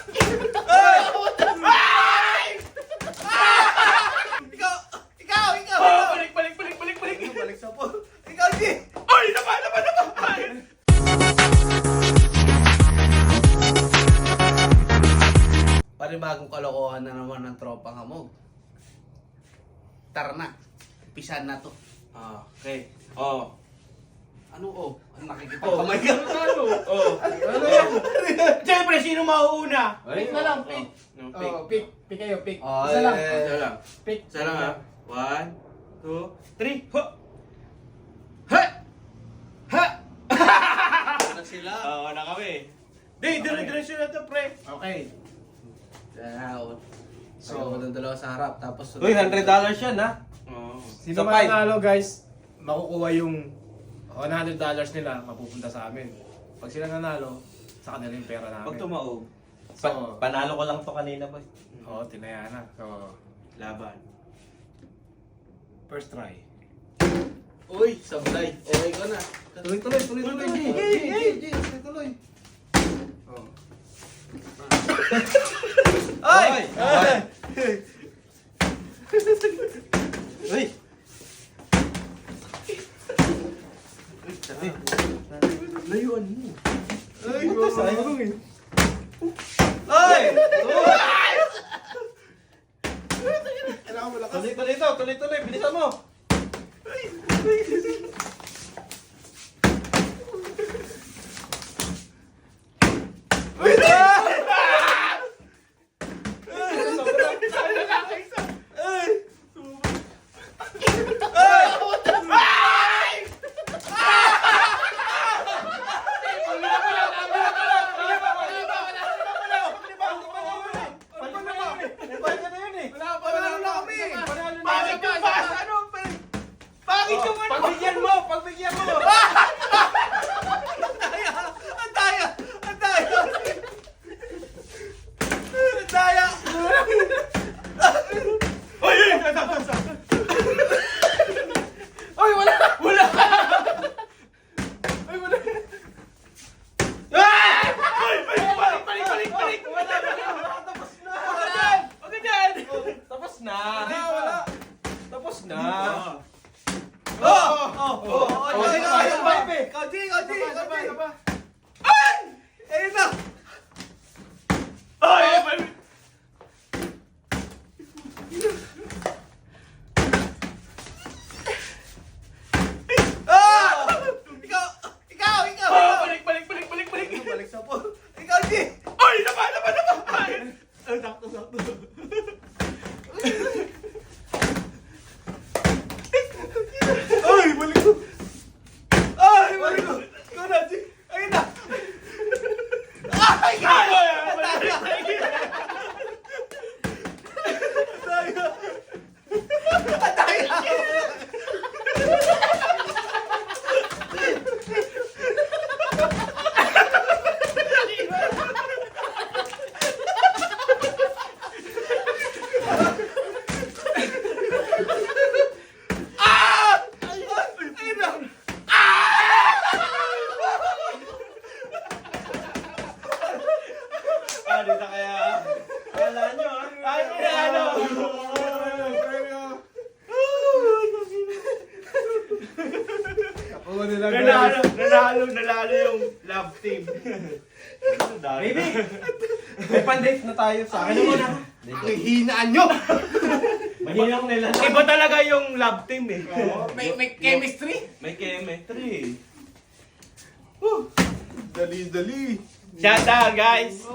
Ay! Ay! Ikaw! Balik sa po. Ikaw, G! Ay, naman! Panibagong kalokohan na naman ng tropang hamog. Tara na. Umpisan na to. Okay. Oh. Ano Ano nakikita Oh. ko? Kamay ka. Oh. Siyempre, sino mauuna? Pick na lang, pick. No, pick. Oh, pick. Pick kayo, pick. Oh, Isa lang. Isa lang. Pick. Isa lang ha. 1, 2, 3. Ho! Ha! Ha! Ano sila? Oo, na kami. Di, dire-diretso na to, pre. Okay. So, walang dalawa sa harap. Tapos, Uy, $100 yan ha. Oo. Sino Sa man five. nanalo, guys, makukuha yung $100 nila, mapupunta sa amin. Pag sila nanalo, sa kanila yung pera namin. Pag tumaog, So, Panalo ko lang to kanina, boy. oo, tinaya na. So, laban. first try. Uy, sablay. Okay ka na. Tuloy. Tuloy. Oh. Ay! Ay! Uy! Layuan mo. Ay! Sayang eh. Ay! Tuloy. Bilisan mo. Panalo na kami! Bakit yung pass? Ano? Bakit yung ano? Pagbigyan mo! Ang daya! Ang daya! Uy! Oy, wala! Wala! Oy, wala! Uy! Balik! Huwag ka dyan! Tapos na! Wala! Tapos na! Ayun na! Ay! Ikaw! Balik! Balik sa po. Ikaw, G! Ay! Naman! Sakto. Ay, balik ko! Ikaw na, G! Ayun na! Ay, Dito kaya. Wala nyo ha. Nakuha nila, guys. Nanalo yung love team. Baby! May pan-date na tayo sa akin. ang hinaan nyo! Mahinang nila na. Iba talaga yung love team eh. May chemistry? May chemistry. Dali. Shout out guys!